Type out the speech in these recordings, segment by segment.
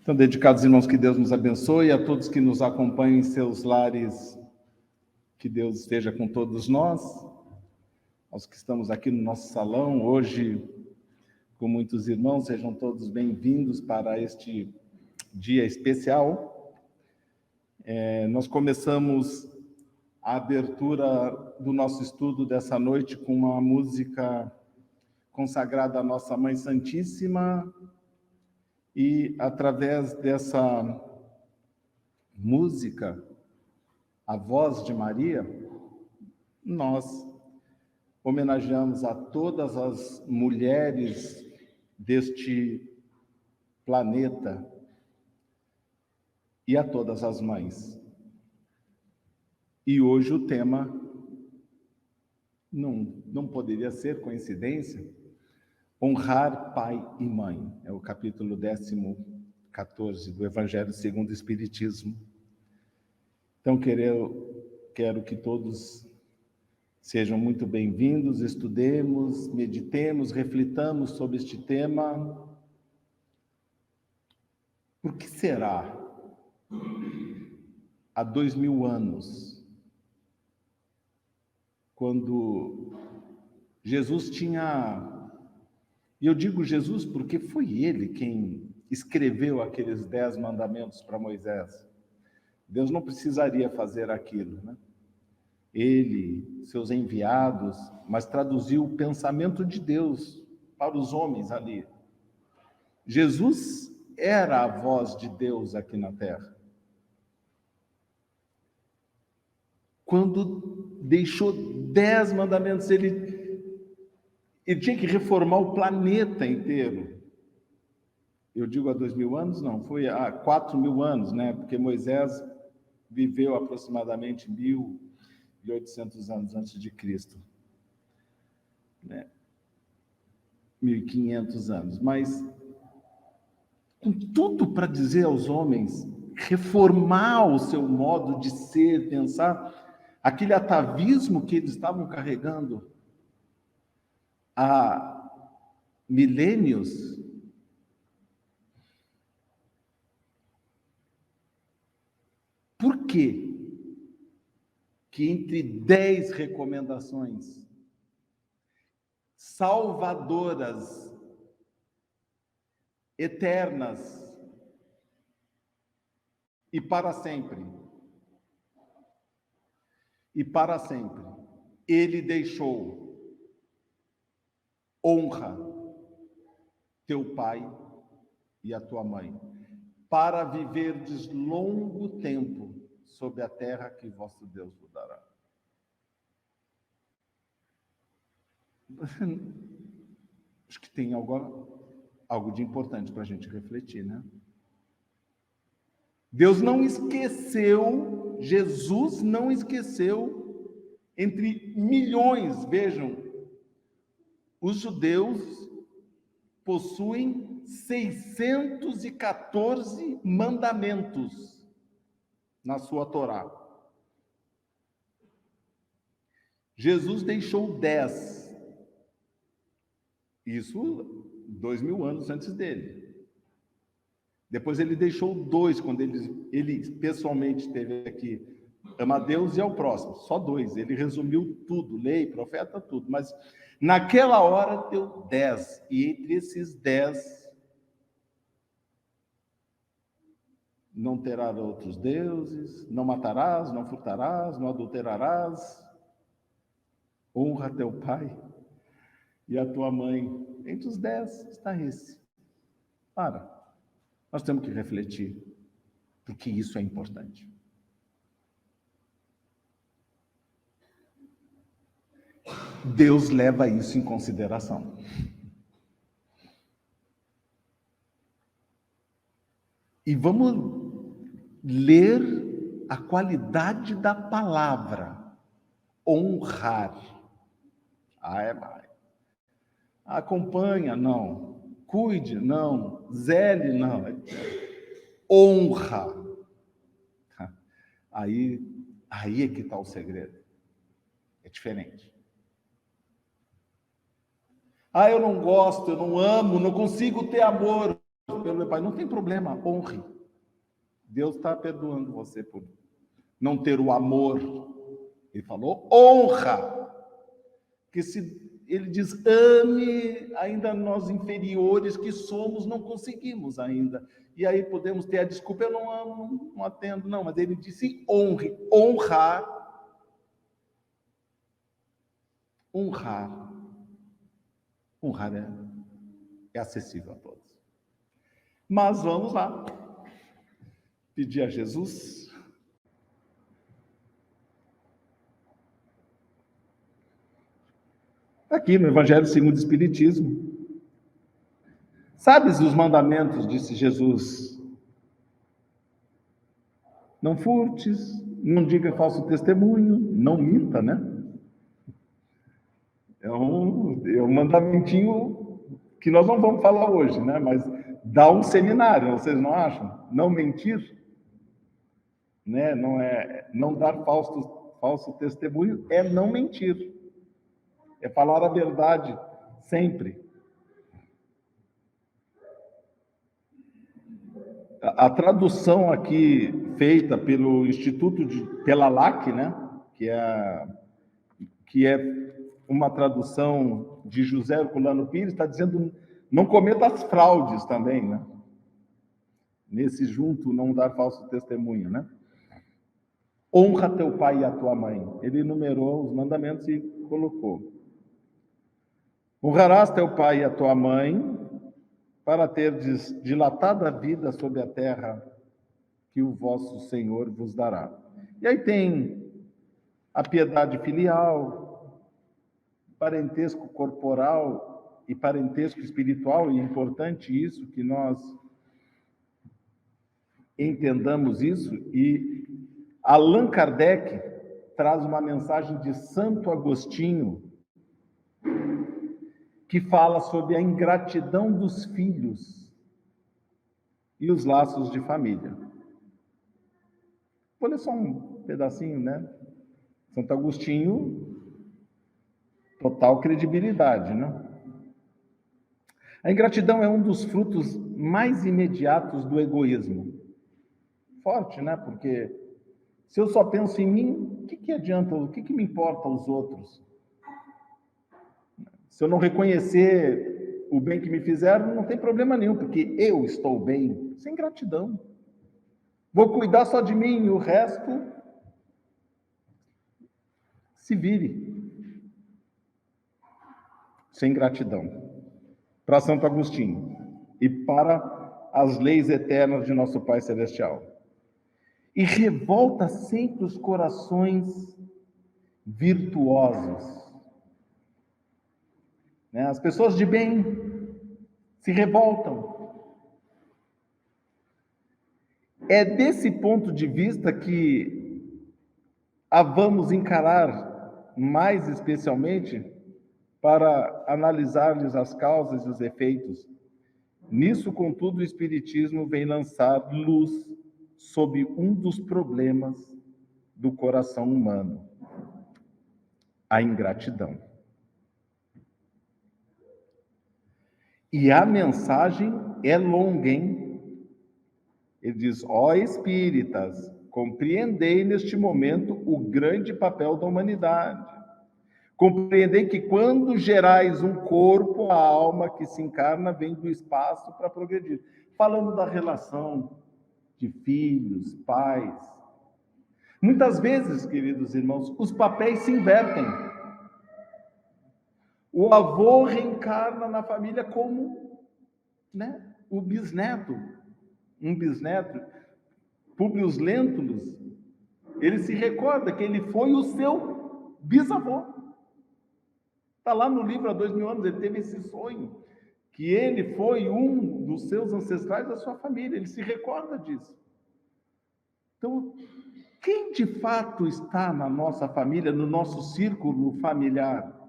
Então, dedicados irmãos, que Deus nos abençoe, a todos que nos acompanham em seus lares, que Deus esteja com todos nós, aos que estamos aqui no nosso salão, hoje, com muitos irmãos, sejam todos bem-vindos para este dia especial. Nós começamos a abertura do nosso estudo dessa noite com uma música consagrada à Nossa Mãe Santíssima, e através dessa música, a voz de Maria, nós homenageamos a todas as mulheres deste planeta e a todas as mães. E hoje o tema não poderia ser coincidência, honrar pai e mãe. É o capítulo 14 do Evangelho segundo o Espiritismo. Então, quero que todos sejam muito bem-vindos, estudemos, meditemos, reflitamos sobre este tema. Por que será, há 2000 anos, quando Jesus tinha... E eu digo Jesus porque foi ele quem escreveu aqueles 10 mandamentos para Moisés. Deus não precisaria fazer aquilo, né? Ele, seus enviados, mas traduziu o pensamento de Deus para os homens ali. Jesus era a voz de Deus aqui na Terra. Quando deixou 10 mandamentos, ele tinha que reformar o planeta inteiro. Eu digo há 2000 anos? Não, foi há 4000 anos, né? Porque Moisés viveu aproximadamente 1800 anos antes de Cristo, né? 1500 anos. Mas, com tudo para dizer aos homens, reformar o seu modo de ser, pensar, aquele atavismo que eles estavam carregando há milênios, por quê que entre 10 recomendações salvadoras, eternas e para sempre, ele deixou: honra teu pai e a tua mãe, para viverdes longo tempo sobre a terra que vosso Deus vos dará. Acho que tem algo de importante para a gente refletir, né? Deus não esqueceu, Jesus não esqueceu, entre milhões, vejam, os judeus possuem 614 mandamentos na sua Torá. Jesus deixou 10. Isso 2000 anos antes dele. Depois ele deixou 2, quando ele pessoalmente esteve aqui. Ama a Deus e ao próximo. Só 2. Ele resumiu tudo, lei, profeta, tudo. Mas naquela hora deu 10. E entre esses 10, não terás outros deuses, não matarás, não furtarás, não adulterarás, honra teu pai e a tua mãe. Entre os 10 está esse. Nós temos que refletir, porque isso é importante. Deus leva isso em consideração. E vamos ler a qualidade da palavra. Honrar. É mais. Acompanha, não. Cuide, não. Zele, não. Honra. Aí é que está o segredo. É diferente. Eu não gosto, eu não amo, não consigo ter amor. pelo meu pai. Não tem problema, honre. Deus está perdoando você por não ter o amor. Ele falou, honra. Que se ele diz, ame, ainda nós inferiores que somos, não conseguimos ainda. E aí podemos ter a desculpa, eu não amo, não atendo, não. Mas ele disse, honre, honrar. Honrar é acessível a todos. Mas vamos lá. Pedir a Jesus. Aqui no Evangelho segundo o Espiritismo. Sabes os mandamentos, disse Jesus. Não furtes, não diga falso testemunho, não minta, né? É um mandamentinho que nós não vamos falar hoje, né? Mas dá um seminário, vocês não acham? Não mentir, né? Não dar falso testemunho, é não mentir. É falar a verdade sempre. A tradução aqui feita pelo Instituto pela LAC, né? Que é uma tradução de José Herculano Pires, está dizendo não cometa as fraudes também, né? Nesse junto, não dar falso testemunho, né? Honra teu pai e a tua mãe. Ele enumerou os mandamentos e colocou. Honrarás teu pai e a tua mãe, para teres dilatada vida sobre a terra que o vosso Senhor vos dará. E aí tem a piedade filial, parentesco corporal e parentesco espiritual, e é importante isso, que nós entendamos isso, e Allan Kardec traz uma mensagem de Santo Agostinho, que fala sobre a ingratidão dos filhos e os laços de família. Vou ler só um pedacinho, né? Santo Agostinho, total credibilidade, né? A ingratidão é um dos frutos mais imediatos do egoísmo. Forte, né? Porque se eu só penso em mim, o que adianta? O que me importa os outros? Se eu não reconhecer o bem que me fizeram, não tem problema nenhum, porque eu estou bem. Sem gratidão. Vou cuidar só de mim e o resto se vire. Sem gratidão. Para Santo Agostinho e para as leis eternas de nosso Pai Celestial. E revolta sempre os corações virtuosos. As pessoas de bem se revoltam. É desse ponto de vista que vamos encarar mais especialmente para analisar-lhes as causas e os efeitos. Nisso, contudo, o Espiritismo vem lançar luz sobre um dos problemas do coração humano, a ingratidão. E a mensagem é longa, hein? Ele diz, ó espíritas, compreendei neste momento o grande papel da humanidade. Compreendei que quando gerais um corpo, a alma que se encarna vem do espaço para progredir. Falando da relação de filhos, pais. Muitas vezes, queridos irmãos, os papéis se invertem. O avô reencarna na família como, o bisneto. Um bisneto, Públio Lentulus, ele se recorda que ele foi o seu bisavô. Está lá no livro há 2000 anos, ele teve esse sonho, que ele foi um dos seus ancestrais da sua família, ele se recorda disso. Então, quem de fato está na nossa família, no nosso círculo familiar?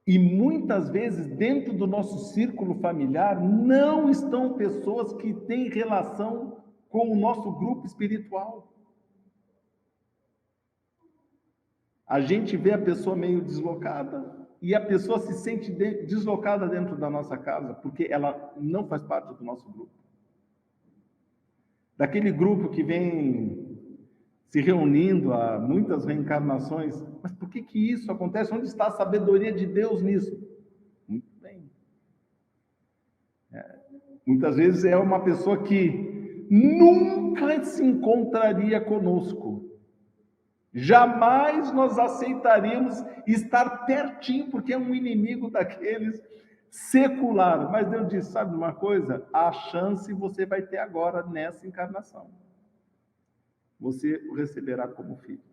E muitas vezes, dentro do nosso círculo familiar, não estão pessoas que têm relação com o nosso grupo espiritual. A gente vê a pessoa meio deslocada e a pessoa se sente deslocada dentro da nossa casa, porque ela não faz parte do nosso grupo. Daquele grupo que vem se reunindo há muitas reencarnações. Mas por que isso acontece? Onde está a sabedoria de Deus nisso? Muito bem. Muitas vezes é uma pessoa que nunca se encontraria conosco. Jamais nós aceitaríamos estar pertinho, porque é um inimigo daqueles secular. Mas Deus diz, sabe uma coisa? A chance você vai ter agora nessa encarnação. Você o receberá como filho.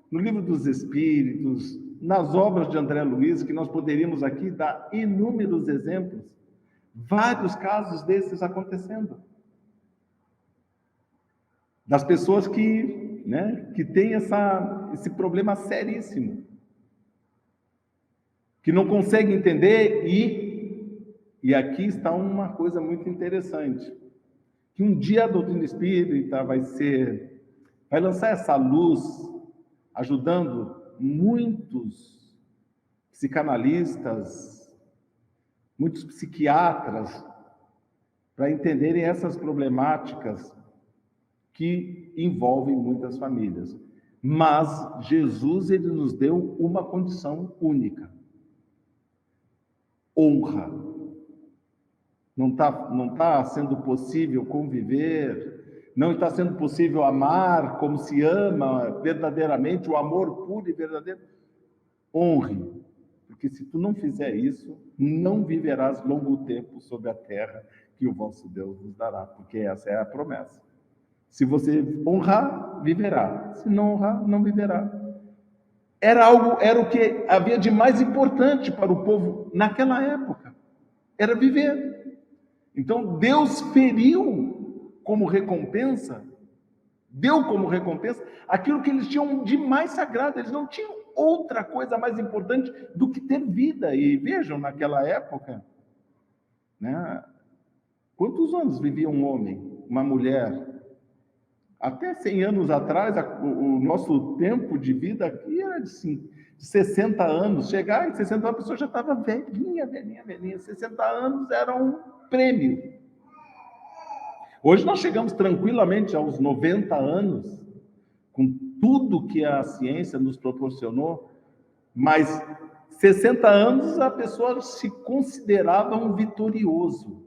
No Livro dos Espíritos, nas obras de André Luiz, que nós poderíamos aqui dar inúmeros exemplos, vários casos desses acontecendo. Das pessoas que têm esse problema seríssimo, que não conseguem entender, e aqui está uma coisa muito interessante, que um dia a doutrina espírita vai lançar essa luz, ajudando muitos psicanalistas, muitos psiquiatras, para entenderem essas problemáticas que envolvem muitas famílias. Mas Jesus, ele nos deu uma condição única: honra. Não tá sendo possível conviver, não está sendo possível amar como se ama verdadeiramente, o amor puro e verdadeiro. Honre, porque se tu não fizer isso, não viverás longo tempo sobre a terra que o vosso Deus nos dará, porque essa é a promessa. Se você honrar, viverá. Se não honrar, não viverá. Era o que havia de mais importante para o povo naquela época. Era viver. Então, Deus feriu como recompensa, deu como recompensa aquilo que eles tinham de mais sagrado. Eles não tinham outra coisa mais importante do que ter vida. E vejam, naquela época, né, quantos anos vivia um homem, uma mulher? Até 100 anos atrás, o nosso tempo de vida aqui era de 60 anos. Chegar em 60 anos, a pessoa já estava velhinha. 60 anos era um prêmio. Hoje nós chegamos tranquilamente aos 90 anos, com tudo que a ciência nos proporcionou, mas 60 anos a pessoa se considerava um vitorioso,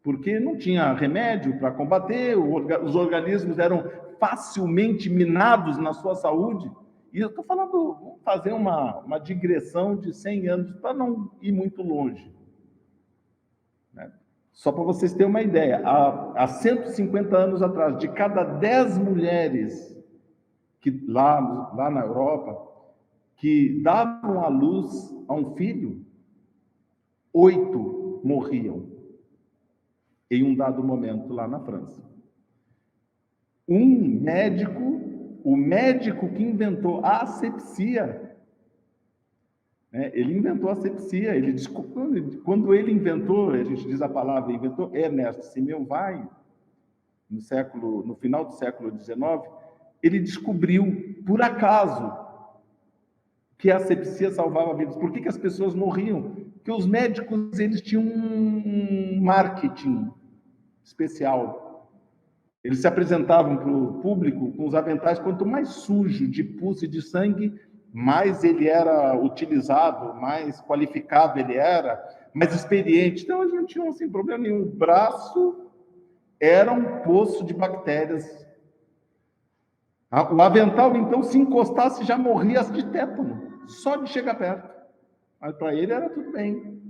porque não tinha remédio para combater, os organismos eram facilmente minados na sua saúde. E eu estou falando, vamos fazer uma digressão de 100 anos, para não ir muito longe. Só para vocês terem uma ideia, há 150 anos atrás, de cada 10 mulheres que lá na Europa, que davam à luz a um filho, 8 morriam em um dado momento lá na França. O médico que inventou a asepsia, ele inventou a asepsia. Quando ele inventou, a gente diz a palavra, inventou, Ernest Simeon Weil, no final do século XIX, ele descobriu, por acaso, que a asepsia salvava vidas. Por que as pessoas morriam? Porque os médicos, eles tinham um marketing especial. Eles se apresentavam para o público com os aventais, quanto mais sujo de pus e de sangue, mais ele era utilizado, mais qualificado ele era, mais experiente. Então, eles não tinham assim, problema nenhum. O braço era um poço de bactérias. O avental, então, se encostasse, já morria de tétano, só de chegar perto. Mas para ele era tudo bem.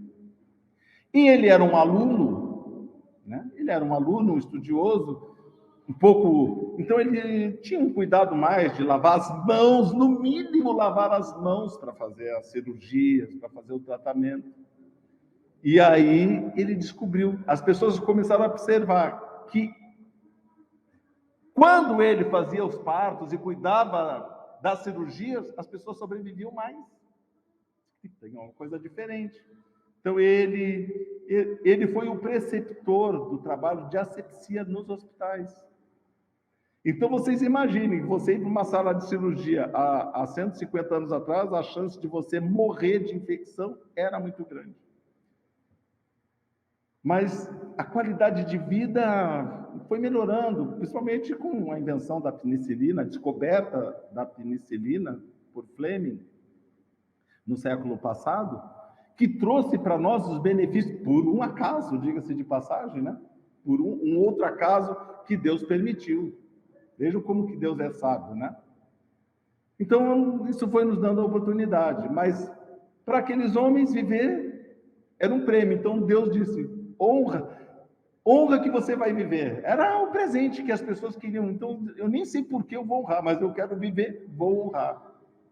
E ele era um aluno, né? Ele era um aluno, um estudioso, um pouco... Então, ele tinha um cuidado mais de lavar as mãos, no mínimo lavar as mãos para fazer as cirurgias, para fazer o tratamento. E aí ele descobriu, as pessoas começaram a observar que quando ele fazia os partos e cuidava das cirurgias, as pessoas sobreviviam mais. Tem uma coisa diferente. Então, ele foi o preceptor do trabalho de asepsia nos hospitais. Então, vocês imaginem, você ir para uma sala de cirurgia há 150 anos atrás, a chance de você morrer de infecção era muito grande. Mas a qualidade de vida foi melhorando, principalmente com a invenção da penicilina, a descoberta da penicilina por Fleming no século passado, que trouxe para nós os benefícios, por um acaso, diga-se de passagem, né? Por um outro acaso que Deus permitiu. Vejam como que Deus é sábio, né? Então, isso foi nos dando a oportunidade, mas para aqueles homens viver era um prêmio. Então, Deus disse, honra que você vai viver. Era o presente que as pessoas queriam. Então, eu nem sei por que eu vou honrar, mas eu quero viver, vou honrar,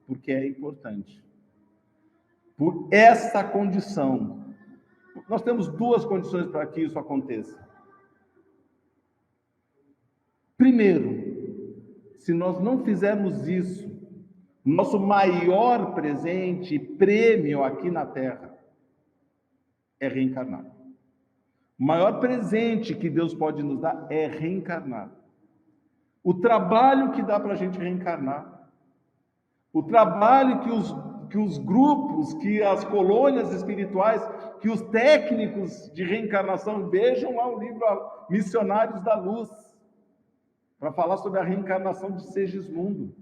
porque é importante. Por essa condição. Nós temos duas condições para que isso aconteça. Primeiro, se nós não fizermos isso, nosso maior presente, prêmio aqui na Terra, é reencarnar. O maior presente que Deus pode nos dar é reencarnar. O trabalho que dá para a gente reencarnar, o trabalho que os grupos, que as colônias espirituais, que os técnicos de reencarnação, vejam lá o livro Missionários da Luz, para falar sobre a reencarnação de Segismundo.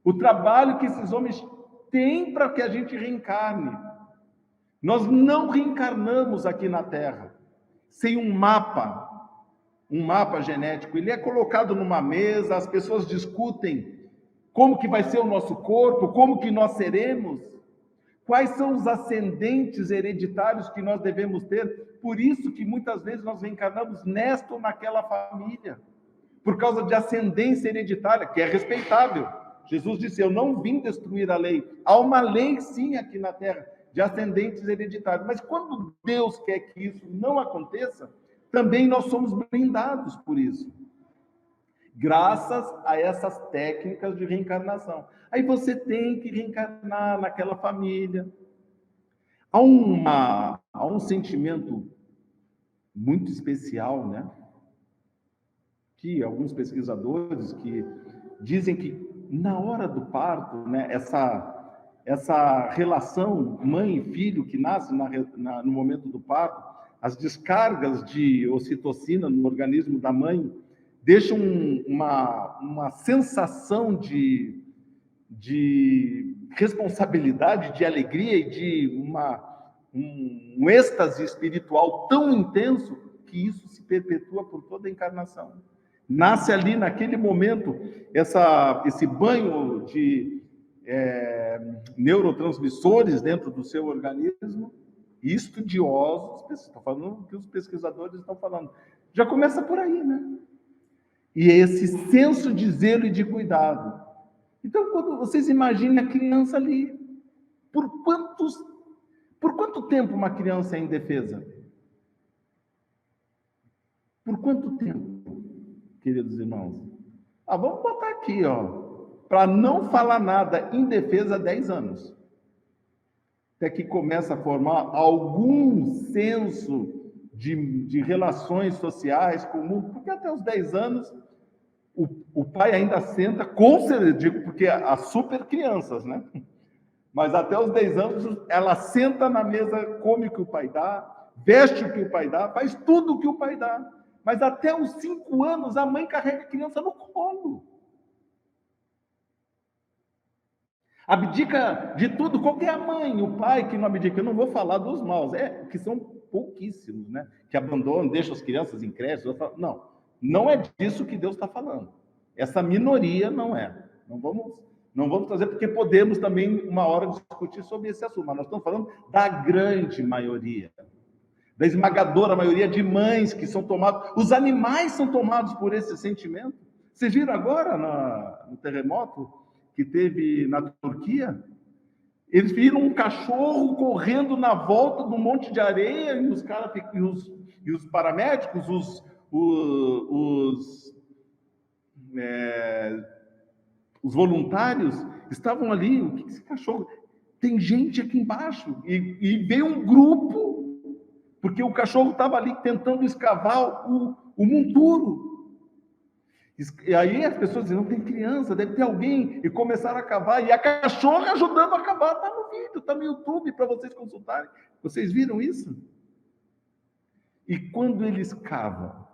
O trabalho que esses homens têm para que a gente reencarne. Nós não reencarnamos aqui na Terra sem um mapa genético. Ele é colocado numa mesa, as pessoas discutem como que vai ser o nosso corpo, como que nós seremos, quais são os ascendentes hereditários que nós devemos ter. Por isso que muitas vezes nós reencarnamos nesta ou naquela família, por causa de ascendência hereditária, que é respeitável. Jesus disse, eu não vim destruir a lei. Há uma lei, sim, aqui na Terra, de ascendentes hereditários. Mas quando Deus quer que isso não aconteça, também nós somos blindados por isso. Graças a essas técnicas de reencarnação. Aí você tem que reencarnar naquela família. Há um sentimento muito especial, né? Que alguns pesquisadores que dizem que na hora do parto, né, essa relação mãe e filho que nasce no momento do parto, as descargas de ocitocina no organismo da mãe deixam uma sensação de responsabilidade, de alegria e de um êxtase espiritual tão intenso que isso se perpetua por toda a encarnação. Nasce ali, naquele momento, esse banho de neurotransmissores dentro do seu organismo, e estudiosos, estou falando o que os pesquisadores estão falando, já começa por aí, né? E esse senso de zelo e de cuidado. Então, quando vocês imaginem a criança ali, por quanto tempo uma criança é indefesa? Por quanto tempo, queridos irmãos? Vamos botar aqui, para não falar nada, indefesa, 10 anos. Até que começa a formar algum senso de relações sociais comum, porque até os 10 anos o pai ainda senta, com certeza, digo porque as super crianças, né? Mas até os 10 anos ela senta na mesa, come o que o pai dá, veste o que o pai dá, faz tudo o que o pai dá. Mas até os 5 anos a mãe carrega a criança no colo. Abdica de tudo, qualquer mãe, o pai que não abdica. Eu não vou falar dos maus, que são pouquíssimos, né? Que abandonam, deixam as crianças em creche. Não é disso que Deus está falando. Essa minoria não é. Não vamos trazer, porque podemos também, uma hora, discutir sobre esse assunto. Mas nós estamos falando da grande maioria, da esmagadora maioria de mães que são tomadas. Os animais são tomados por esse sentimento. Vocês viram agora no terremoto que teve na Turquia? Eles viram um cachorro correndo na volta do monte de areia e os paramédicos, os voluntários estavam ali. O que esse cachorro? Tem gente aqui embaixo. E veio um grupo, porque o cachorro estava ali tentando escavar o monturo. E aí as pessoas dizem, não tem criança, deve ter alguém, e começaram a cavar, e a cachorra ajudando a cavar, está no vídeo, está no YouTube para vocês consultarem. Vocês viram isso? E quando eles cavam,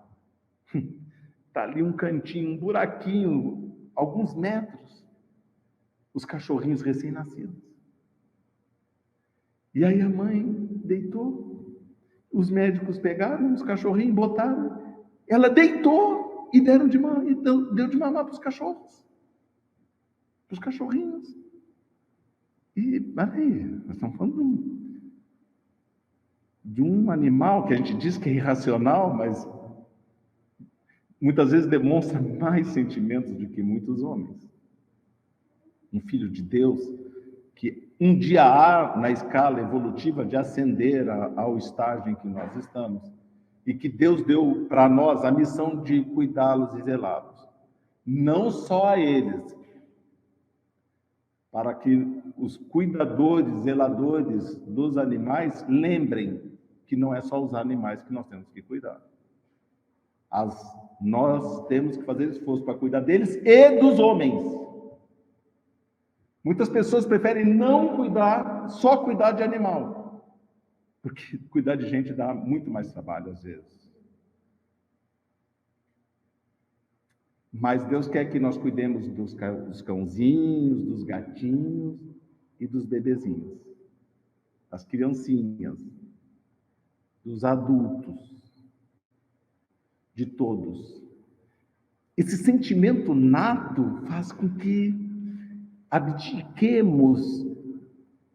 está ali um cantinho, um buraquinho, alguns metros, os cachorrinhos recém-nascidos. E aí a mãe deitou, os médicos pegaram os cachorrinhos, botaram, ela deitou e deu de mamar para os cachorros, para os cachorrinhos. E, peraí, nós estamos falando de um animal que a gente diz que é irracional, mas muitas vezes demonstra mais sentimentos do que muitos homens. Um filho de Deus que um dia há na escala evolutiva de ascender ao estágio em que nós estamos, e que Deus deu para nós a missão de cuidá-los e zelá-los. Não só a eles, para que os cuidadores, zeladores dos animais lembrem que não é só os animais que nós temos que cuidar. Nós temos que fazer esforço para cuidar deles e dos homens. Muitas pessoas preferem não cuidar, só cuidar de animal, porque cuidar de gente dá muito mais trabalho às vezes. Mas Deus quer que nós cuidemos dos cãozinhos, dos gatinhos e dos bebezinhos, das criancinhas, dos adultos, de todos. Esse sentimento nato faz com que abdiquemos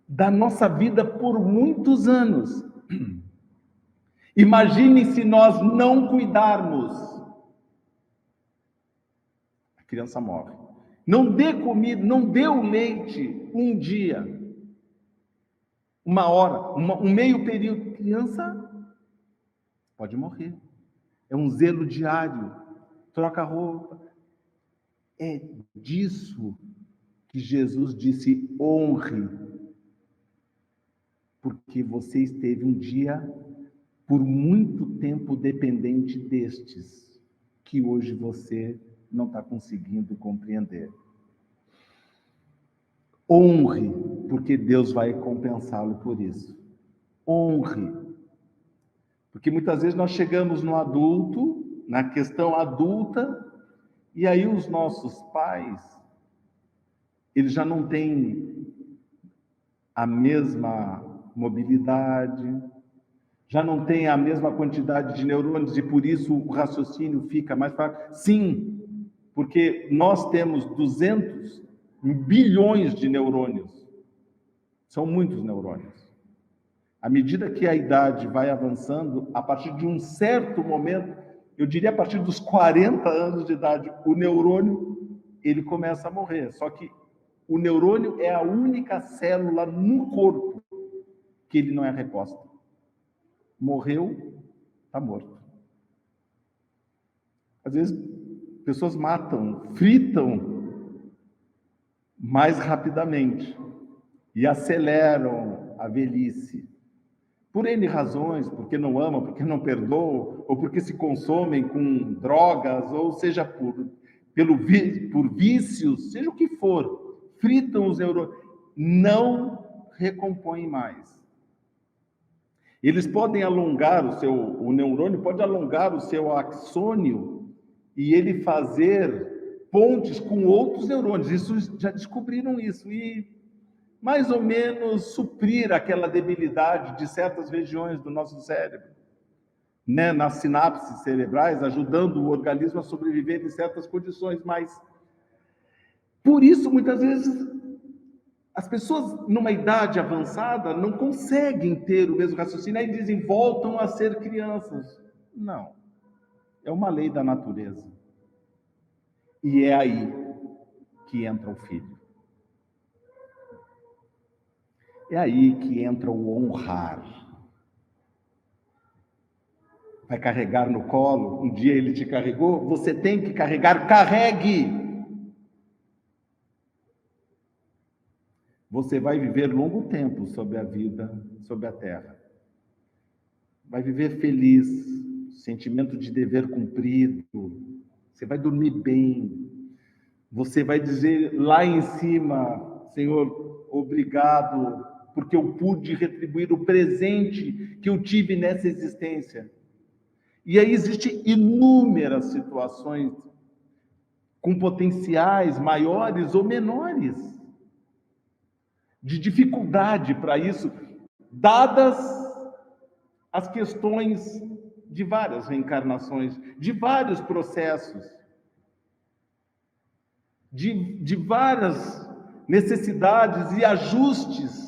da nossa vida por muitos anos. Imagine se nós não cuidarmos. A criança morre. Não dê comida, não dê o leite um dia, uma hora, um meio período. A criança pode morrer. É um zelo diário. Troca a roupa. É disso que Jesus disse: honre, porque você esteve um dia, por muito tempo, dependente destes, que hoje você não está conseguindo compreender. Honre, porque Deus vai compensá-lo por isso. Honre. Porque muitas vezes nós chegamos no adulto, na questão adulta, e aí os nossos pais, eles já não têm a mesma mobilidade, já não têm a mesma quantidade de neurônios, e por isso o raciocínio fica mais fraco. Sim, porque nós temos 200 bilhões de neurônios. São muitos neurônios. À medida que a idade vai avançando, a partir de um certo momento, eu diria a partir dos 40 anos de idade, o neurônio, ele começa a morrer. Só que o neurônio é a única célula no corpo que ele não é reposta. Morreu, está morto. Às vezes, pessoas matam, fritam mais rapidamente e aceleram a velhice. Por N razões, porque não amam, porque não perdoam, ou porque se consomem com drogas, ou seja, por vícios, seja o que for, fritam os neurônios, não recompõem mais. Eles podem alongar o neurônio pode alongar o seu axônio e ele fazer pontes com outros neurônios. Isso, já descobriram isso, e mais ou menos suprir aquela debilidade de certas regiões do nosso cérebro, né, nas sinapses cerebrais, ajudando o organismo a sobreviver em certas condições. Mas, por isso, muitas vezes, as pessoas numa idade avançada não conseguem ter o mesmo raciocínio, aí dizem, voltam a ser crianças. Não, é uma lei da natureza. E é aí que entra o filho. É aí que entra o honrar. Vai carregar no colo, um dia ele te carregou, você tem que carregar, carregue. Você vai viver longo tempo sobre a vida, sobre a terra. Vai viver feliz, sentimento de dever cumprido, Você vai dormir bem. Você vai dizer lá em cima: Senhor, obrigado, porque eu pude retribuir o presente que eu tive nessa existência. E aí existem inúmeras situações com potenciais maiores ou menores de dificuldade para isso, dadas as questões de várias reencarnações, de vários processos, de várias necessidades e ajustes.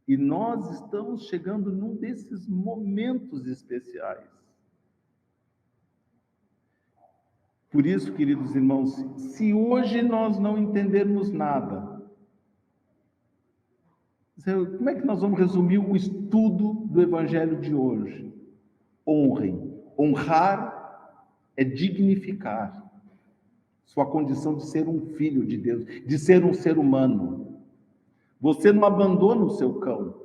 E nós estamos chegando num desses momentos especiais. Por isso, queridos irmãos, se hoje nós não entendermos nada, como é que nós vamos resumir o estudo do Evangelho de hoje? Honrem. Honrar é dignificar sua condição de ser um filho de Deus, de ser um ser humano. Você não abandona o seu cão.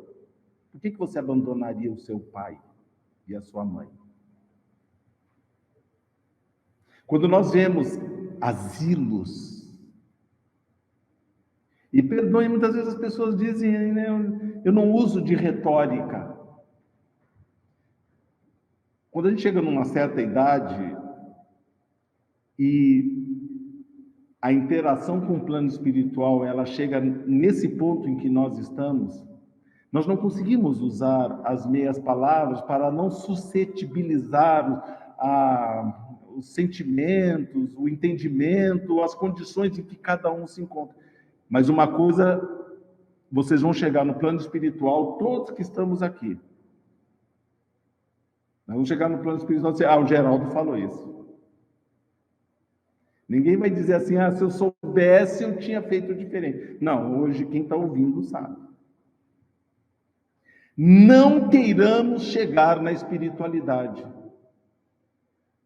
Por que você abandonaria o seu pai e a sua mãe? Quando nós vemos asilos, e perdoem, muitas vezes as pessoas dizem, né, eu não uso de retórica. Quando a gente chega numa certa idade e a interação com o plano espiritual, ela chega nesse ponto em que nós estamos, nós não conseguimos usar as meias palavras para não suscetibilizar os sentimentos, o entendimento, as condições em que cada um se encontra. Mas uma coisa, vocês vão chegar no plano espiritual, todos que estamos aqui. Nós vamos chegar no plano espiritual e dizer, o Geraldo falou isso. Ninguém vai dizer assim, se eu soubesse, eu tinha feito diferente. Não, hoje quem está ouvindo sabe. Não queiramos chegar na espiritualidade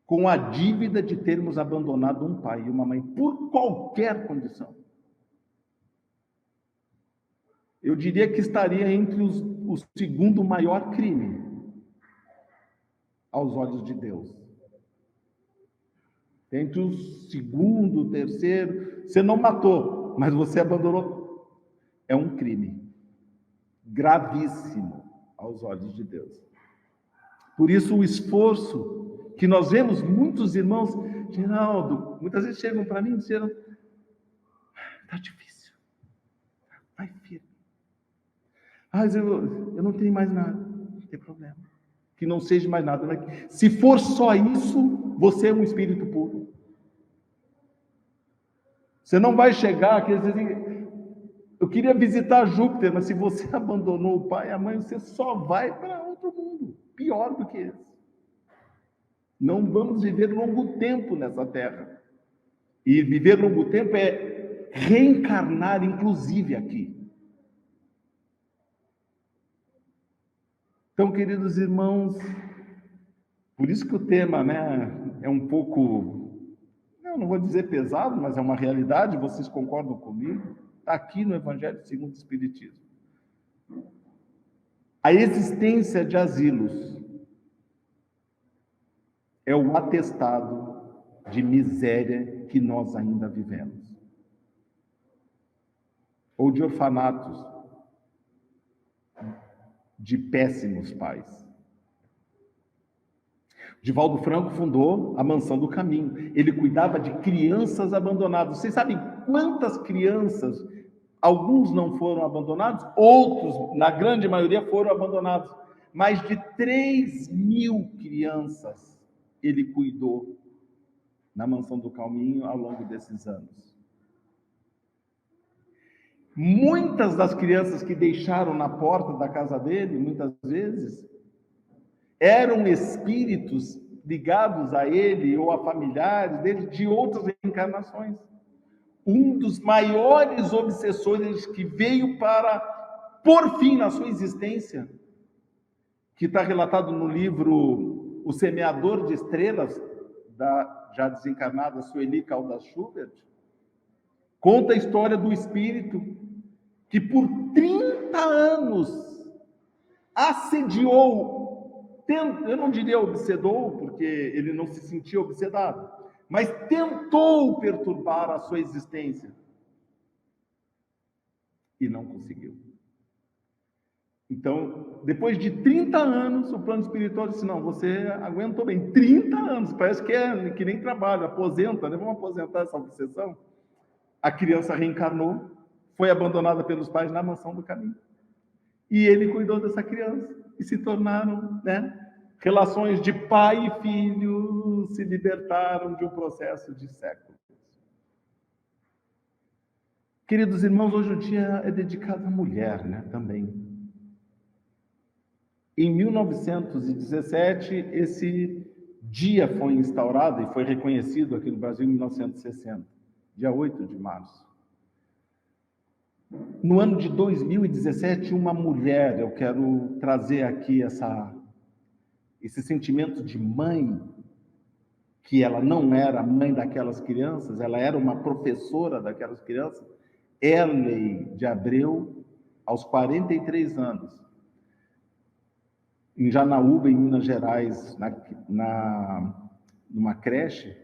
com a dívida de termos abandonado um pai e uma mãe, por qualquer condição. Eu diria que estaria entre o segundo maior crime aos olhos de Deus. Entre o segundo, o terceiro, você não matou, mas você abandonou. É um crime gravíssimo aos olhos de Deus. Por isso o esforço que nós vemos muitos irmãos, Geraldo, muitas vezes chegam para mim e disseram, está difícil, vai firme. Eu não tenho mais nada, não tem problema. Que não seja mais nada. Mas se for só isso, você é um espírito puro. Você não vai chegar, quer dizer, eu queria visitar Júpiter, mas se você abandonou o pai e a mãe, você só vai para outro mundo, pior do que esse. Não vamos viver longo tempo nessa terra. E viver longo tempo é reencarnar, inclusive, aqui. Então, queridos irmãos, por isso que o tema, é um pouco, eu não vou dizer pesado, mas é uma realidade, vocês concordam comigo? Está aqui no Evangelho segundo o Espiritismo. A existência de asilos é o atestado de miséria que nós ainda vivemos. Ou de orfanatos, de péssimos pais. Divaldo Franco fundou a Mansão do Caminho. Ele cuidava de crianças abandonadas. Vocês sabem quantas crianças, alguns não foram abandonados, outros, na grande maioria, foram abandonados. Mais de 3.000 crianças ele cuidou na Mansão do Caminho ao longo desses anos. Muitas das crianças que deixaram na porta da casa dele, muitas vezes, eram espíritos ligados a ele ou a familiares dele de outras reencarnações. Um dos maiores obsessores que veio para pôr fim na sua existência, que está relatado no livro O Semeador de Estrelas, da já desencarnada Sueli Caldas Schubert, conta a história do espírito que por 30 anos assediou, eu não diria obsedou, porque ele não se sentia obsedado, mas tentou perturbar a sua existência e não conseguiu. Então, depois de 30 anos, o plano espiritual disse: não, você aguentou bem. 30 anos, parece que nem trabalho, aposenta, né? Vamos aposentar essa obsessão. A criança reencarnou, foi abandonada pelos pais na mansão do caminho. E ele cuidou dessa criança. E se tornaram, né? Relações de pai e filho se libertaram de um processo de séculos. Queridos irmãos, hoje o dia é dedicado à mulher, né? Também. Em 1917, esse dia foi instaurado e foi reconhecido aqui no Brasil em 1960, dia 8 de março. No ano de 2017, uma mulher, eu quero trazer aqui esse sentimento de mãe, que ela não era mãe daquelas crianças, ela era uma professora daquelas crianças, Erley de Abreu, aos 43 anos, em Janaúba, em Minas Gerais, numa creche,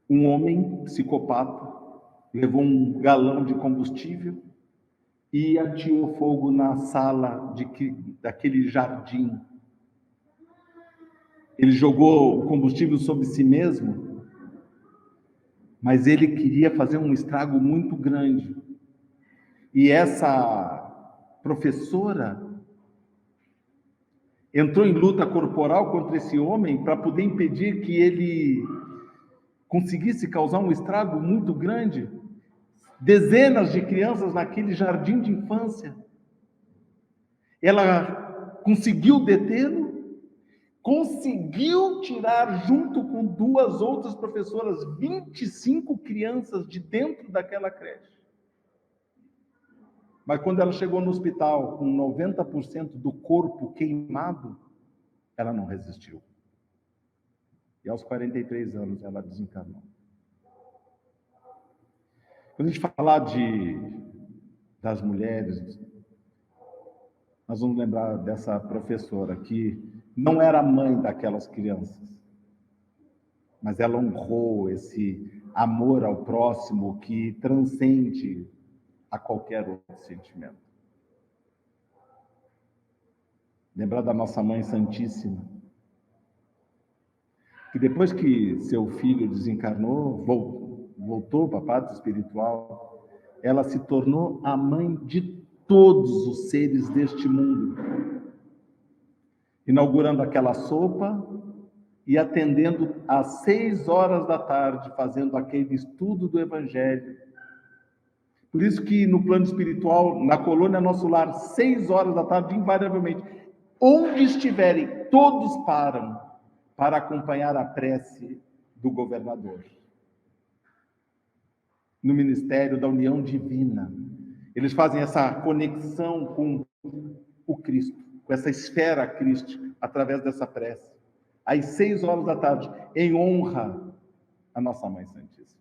um homem psicopata levou um galão de combustível e ateou fogo na sala daquele jardim. Ele jogou o combustível sobre si mesmo, mas ele queria fazer um estrago muito grande. E essa professora entrou em luta corporal contra esse homem para poder impedir que ele conseguisse causar um estrago muito grande. Dezenas de crianças naquele jardim de infância. Ela conseguiu detê-lo, conseguiu tirar, junto com duas outras professoras, 25 crianças de dentro daquela creche. Mas quando ela chegou no hospital com 90% do corpo queimado, ela não resistiu. E aos 43 anos ela desencarnou. Quando a gente falar das mulheres, nós vamos lembrar dessa professora que não era mãe daquelas crianças, mas ela honrou esse amor ao próximo que transcende a qualquer outro sentimento. Lembrar da nossa Mãe Santíssima, que depois que seu filho desencarnou, voltou para a parte espiritual, ela se tornou a mãe de todos os seres deste mundo, inaugurando aquela sopa e atendendo às 6 horas da tarde, fazendo aquele estudo do Evangelho. Por isso que no plano espiritual, na colônia Nosso Lar, 6 horas da tarde, invariavelmente, onde estiverem, todos param para acompanhar a prece do governador. No Ministério da União Divina, eles fazem essa conexão com o Cristo, com essa esfera crística, através dessa prece. Às 6 horas da tarde, em honra à nossa Mãe Santíssima.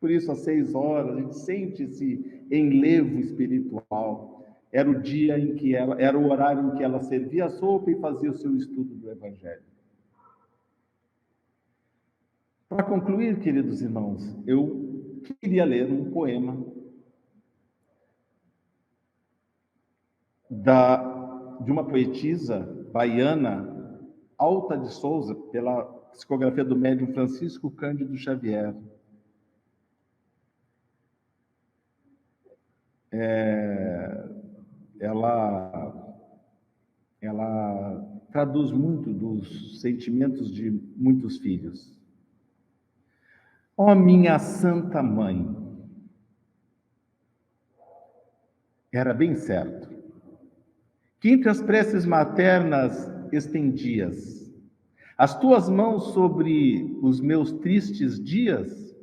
Por isso, às 6 horas, a gente sente esse enlevo espiritual. Era o dia em que era o horário em que ela servia a sopa e fazia o seu estudo do Evangelho. Para concluir, queridos irmãos, eu queria ler um poema de uma poetisa baiana, Alta de Souza, pela psicografia do médium Francisco Cândido Xavier. Ela traduz muito dos sentimentos de muitos filhos. Ó minha Santa Mãe, era bem certo que entre as preces maternas estendias as tuas mãos sobre os meus tristes dias,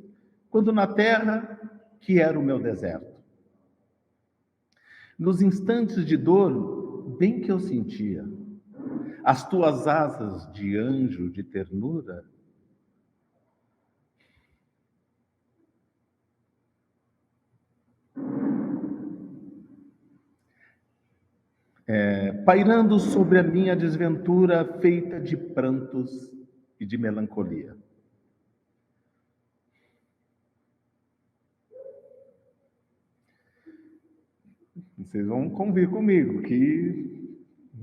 quando na terra que era o meu deserto. Nos instantes de dor, bem que eu sentia as tuas asas de anjo de ternura. pairando sobre a minha desventura feita de prantos e de melancolia. Vocês vão convir comigo, que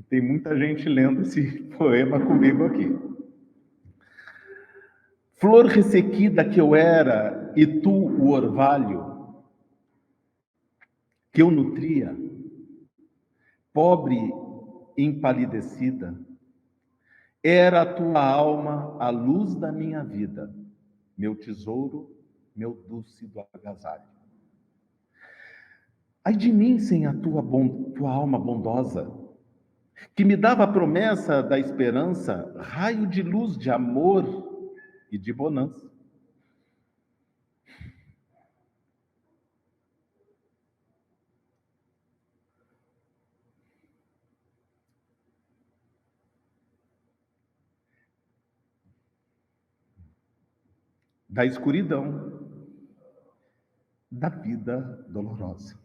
tem muita gente lendo esse poema comigo aqui. Flor ressequida que eu era, e tu o orvalho que eu nutria, pobre empalidecida, era a tua alma a luz da minha vida, meu tesouro, meu dúlcido agasalho. Ai de mim sem a tua alma bondosa, que me dava a promessa da esperança, raio de luz, de amor e de bonança. Da escuridão, da vida dolorosa.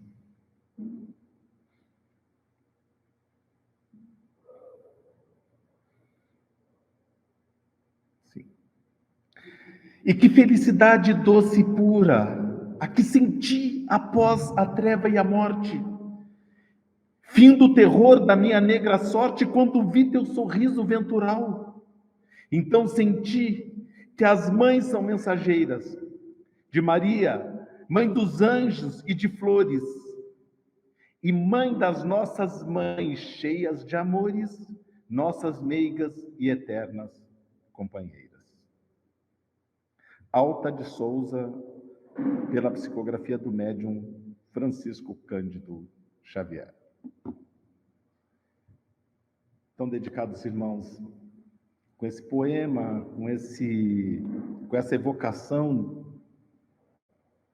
Sim. E que felicidade doce e pura, a que senti após a treva e a morte. Fim do terror da minha negra sorte, quando vi teu sorriso ventural. Então senti que as mães são mensageiras de Maria, mãe dos anjos e de flores, e mãe das nossas mães cheias de amores, nossas meigas e eternas companheiras. Alta de Souza, pela psicografia do médium Francisco Cândido Xavier. Então, dedicados irmãos, com esse poema, com essa evocação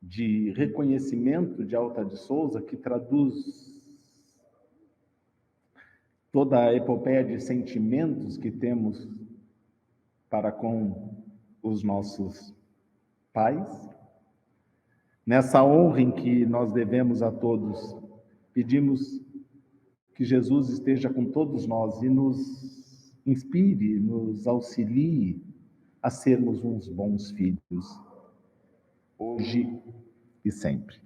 de reconhecimento de Alta de Souza, que traduz toda a epopeia de sentimentos que temos para com os nossos pais, nessa honra em que nós devemos a todos, pedimos que Jesus esteja com todos nós e nos inspire, nos auxilie a sermos uns bons filhos, hoje e sempre.